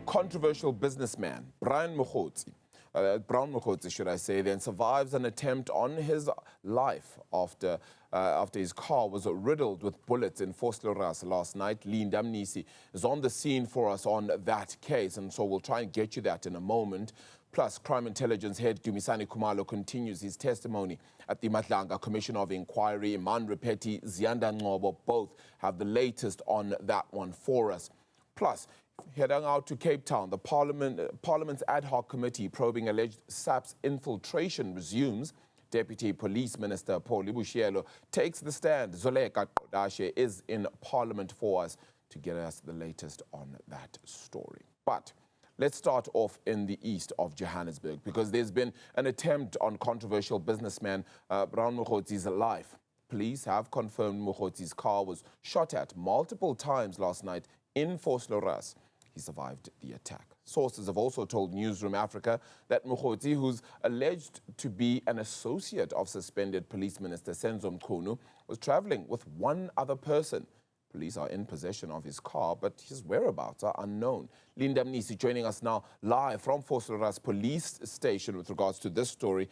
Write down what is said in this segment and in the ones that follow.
Controversial businessman, Brown Mogotsi, should I say, then survives an attempt on his life after his car was riddled with bullets in Vosloorus last night. Linda Mnisi is on the scene for us on that case, and so we'll try and get you that in a moment. Plus, Crime Intelligence head Dumisani Kumalo continues his testimony at the Matlanga Commission of Inquiry. Iman Repeti, Zianda Ngobo, both have the latest on that one for us. Plus, heading out to Cape Town, the Parliament's ad hoc committee probing alleged SAPS infiltration resumes. Deputy Police Minister Paul Libushielo takes the stand. Zoleka Kodashe is in Parliament for us to get us the latest on that story. But let's start off in the east of Johannesburg, because there's been an attempt on controversial businessman Brown Mogotsi's life. Police have confirmed Mogotsi's car was shot at multiple times last night in Vosloorus. He survived the attack. Sources have also told Newzroom Afrika that Mogotsi, who's alleged to be an associate of suspended Police Minister Senzo Mkhunu, was traveling with one other person. Police are in possession of his car, but his whereabouts are unknown. Linda Mnisi joining us now live from Vosloorus Police Station with regards to this story.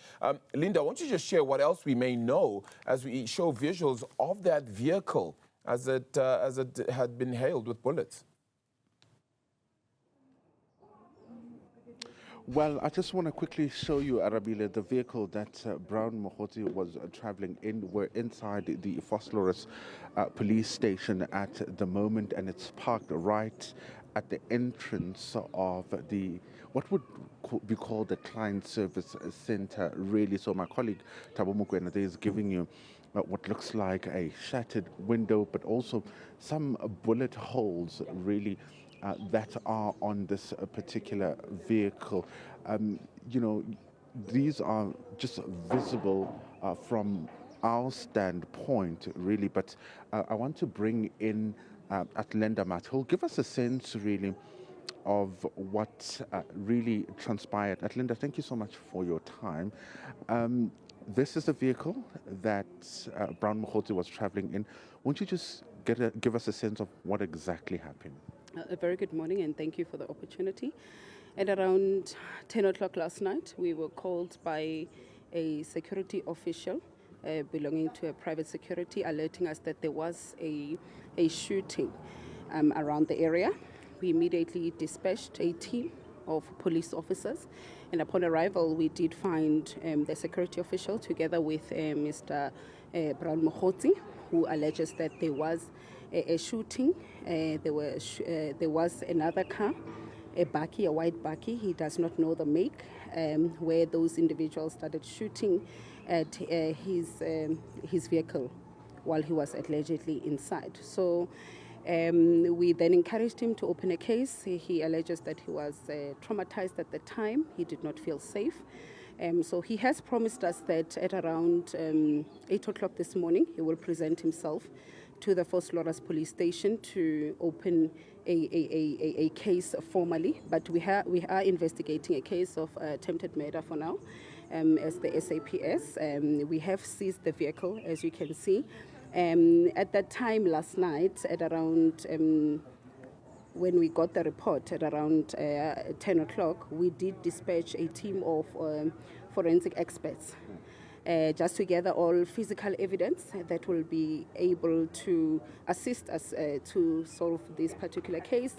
Linda, won't you just share what else we may know as we show visuals of that vehicle as it had been hailed with bullets? Well, I just want to quickly show you, Arabile, the vehicle that Brown Mogotsi was traveling in. We're inside the Vosloorus police station at the moment, and it's parked right at the entrance of what would be called the client service center, really. So my colleague Thabo Mokoena is giving you what looks like a shattered window, but also some bullet holes, really, that are on this particular vehicle. You know, these are just visible from our standpoint, really, but I want to bring in Athlenda Mathe, who'll give us a sense, really, of what really transpired. Athlenda, thank you so much for your time. This is the vehicle that Brown Mogotsi was traveling in. Won't you just give us a sense of what exactly happened? A very good morning, and thank you for the opportunity. At around 10 o'clock last night, we were called by a security official belonging to a private security, alerting us that there was a shooting around the area. We immediately dispatched a team of police officers, and upon arrival, we did find the security official together with Mr. Brown Mogotsi, who alleges that there was a shooting. There was another car, a white bakkie. He does not know the make, where those individuals started shooting at his vehicle while he was allegedly inside. So we then encouraged him to open a case. He alleges that he was traumatized at the time. He did not feel safe. So he has promised us that at around 8 o'clock this morning, he will present himself to the Vosloorus police station to open a case formally. But we are investigating a case of attempted murder for now as the SAPS. We have seized the vehicle, as you can see. At that time last night, at around, when we got the report at around 10 o'clock, we did dispatch a team of forensic experts just to gather all physical evidence that will be able to assist us to solve this particular case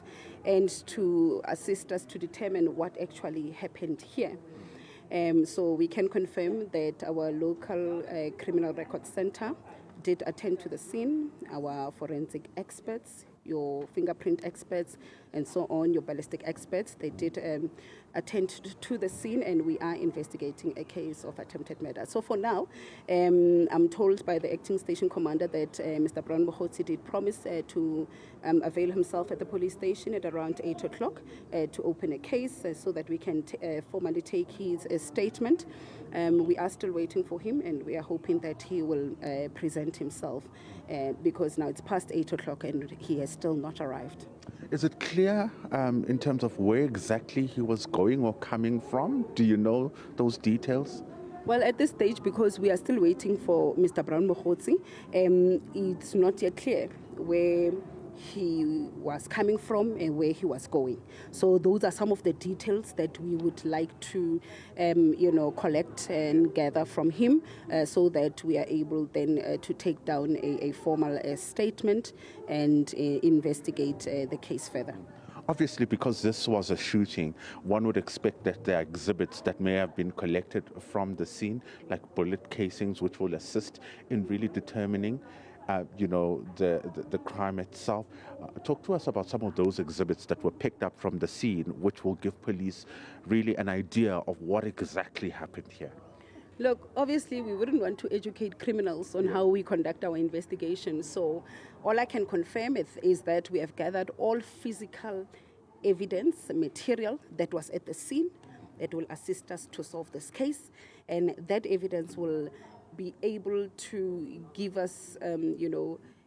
and to assist us to determine what actually happened here. So we can confirm that our local criminal records center did attend to the scene. Our forensic experts, your fingerprint experts, and so on, your ballistic experts, they did attend to the scene, and we are investigating a case of attempted murder. So for now, I'm told by the acting station commander that Mr. Brown Mogotsi did promise to avail himself at the police station at around 8 o'clock to open a case so that we can formally take his statement. We are still waiting for him, and we are hoping that he will present himself because now it's past 8 o'clock and he has still not arrived. Is it clear in terms of where exactly he was going or coming from? Do you know those details? Well, at this stage, because we are still waiting for Mr. Brown Mogotsi, it's not yet clear where he was coming from and where he was going. So those are some of the details that we would like to, collect and gather from him, so that we are able then to take down a formal statement and investigate the case further. Obviously, because this was a shooting, one would expect that there are exhibits that may have been collected from the scene, like bullet casings, which will assist in really determining, the crime itself. Talk to us about some of those exhibits that were picked up from the scene, which will give police really an idea of what exactly happened here. Look, obviously, we wouldn't want to educate criminals on how we conduct our investigation. So all I can confirm is that we have gathered all physical evidence, material that was at the scene that will assist us to solve this case. And that evidence will be able to give us,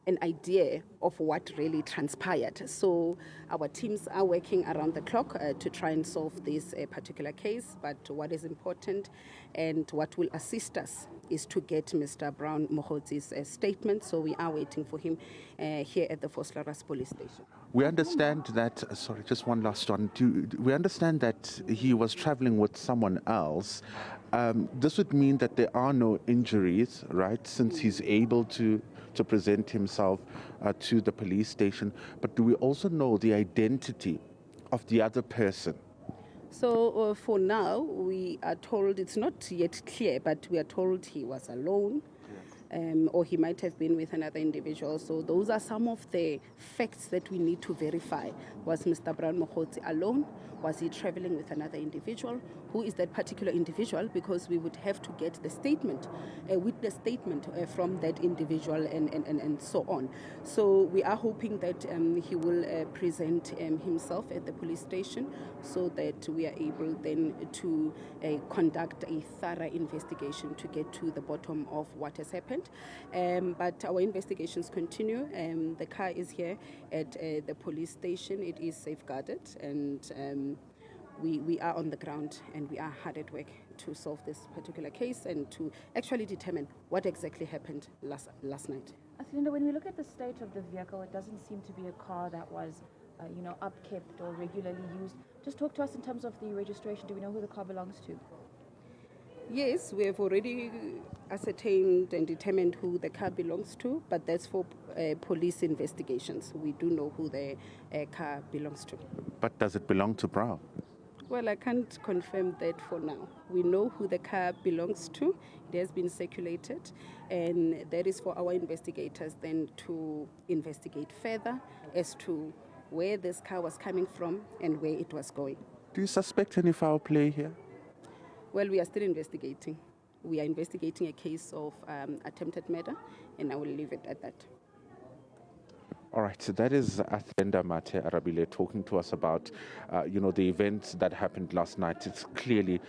an idea of what really transpired. So our teams are working around the clock to try and solve this particular case. But what is important and what will assist us is to get Mr. Brown Mogotsi's statement. So we are waiting for him here at the Vosloorus police station. We understand that, sorry, just one last one. We understand that he was traveling with someone else. This would mean that there are no injuries, right, since he's able to present himself to the police station. But do we also know the identity of the other person? So for now, we are told, it's not yet clear, but we are told he was alone. Or he might have been with another individual. So those are some of the facts that we need to verify. Was Mr. Brown Mogotsi alone? Was he traveling with another individual? Who is that particular individual? Because we would have to get the statement, a witness statement from that individual and so on. So we are hoping that he will present himself at the police station so that we are able then to conduct a thorough investigation to get to the bottom of what has happened. But our investigations continue. The car is here at the police station. It is safeguarded, and we are on the ground and we are hard at work to solve this particular case and to actually determine what exactly happened last night. Athlenda, when we look at the state of the vehicle, it doesn't seem to be a car that was upkept or regularly used. Just talk to us in terms of the registration. Do we know who the car belongs to? Yes, we have already ascertained and determined who the car belongs to, but that's for police investigations. We do know who the car belongs to. But does it belong to Brown? Well, I can't confirm that for now. We know who the car belongs to. It has been circulated, and that is for our investigators then to investigate further as to where this car was coming from and where it was going. Do you suspect any foul play here? Well, we are still investigating. We are investigating a case of attempted murder, and I will leave it at that. All right, so that is Athlenda Mathe Arabile talking to us about, the events that happened last night. It's clearly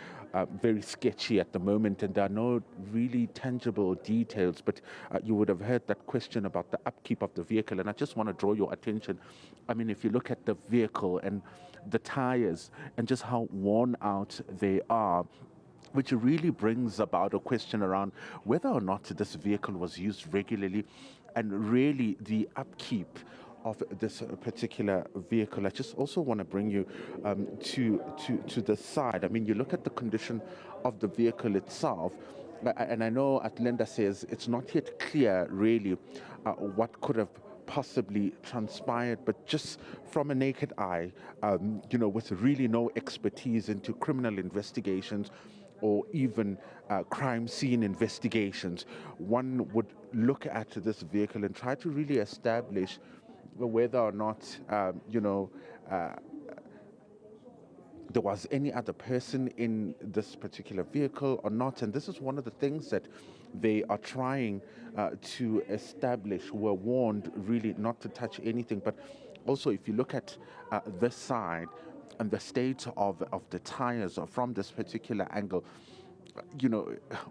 very sketchy at the moment, and there are no really tangible details, but you would have heard that question about the upkeep of the vehicle, and I just want to draw your attention. I mean, if you look at the vehicle and the tires and just how worn out they are, which really brings about a question around whether or not this vehicle was used regularly and really the upkeep of this particular vehicle. I just also want to bring you to the side. I mean, you look at the condition of the vehicle itself, and I know Athlenda says it's not yet clear really what could have possibly transpired, but just from a naked eye, with really no expertise into criminal investigations or even crime scene investigations, one would look at this vehicle and try to really establish whether or not, there was any other person in this particular vehicle or not. And this is one of the things that they are trying to establish. We're warned really not to touch anything. But also, if you look at this side and the state of the tires from this particular angle,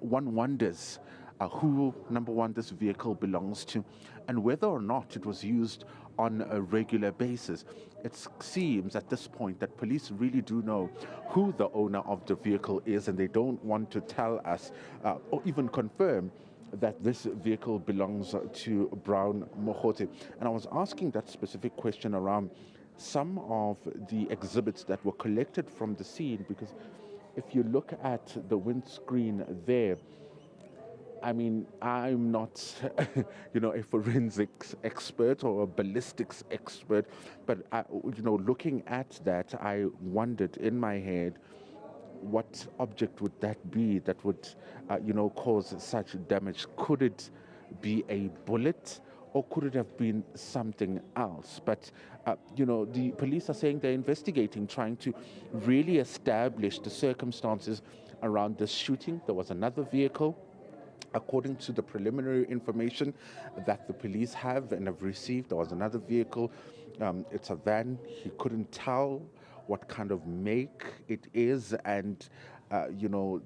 one wonders who, number one, this vehicle belongs to and whether or not it was used on a regular basis. It seems at this point that police really do know who the owner of the vehicle is, and they don't want to tell us or even confirm that this vehicle belongs to Brown Mogotsi. And I was asking that specific question around some of the exhibits that were collected from the scene, because if you look at the windscreen there, I mean, I'm not, a forensics expert or a ballistics expert, but looking at that, I wondered in my head, what object would that be that would, cause such damage? Could it be a bullet, or could it have been something else? But, the police are saying they're investigating, trying to really establish the circumstances around this shooting. There was another vehicle, according to the preliminary information that the police have and have received. There was another vehicle. It's a van. He couldn't tell what kind of make it is, and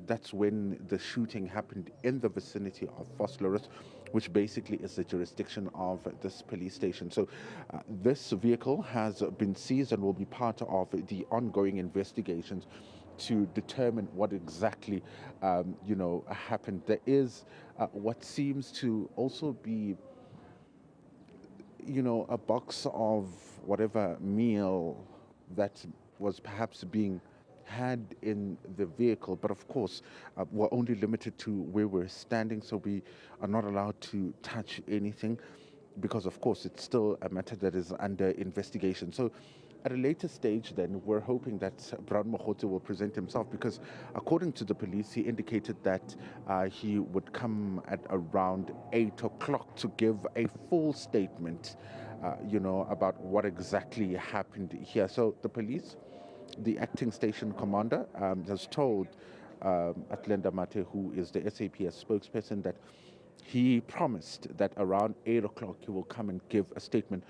that's when the shooting happened in the vicinity of Vosloorus, which basically is the jurisdiction of this police station. So this vehicle has been seized and will be part of the ongoing investigations to determine what exactly happened. There is what seems to also be a box of whatever meal that was perhaps being had in the vehicle, but of course we're only limited to where we're standing, so we are not allowed to touch anything, because of course it's still a matter that is under investigation. So at a later stage then, we're hoping that Brown Mogotsi will present himself, because according to the police, he indicated that he would come at around 8 o'clock to give a full statement, about what exactly happened here. So the police, the acting station commander, has told Athlenda Mathe, who is the SAPS spokesperson, that he promised that around 8 o'clock he will come and give a statement.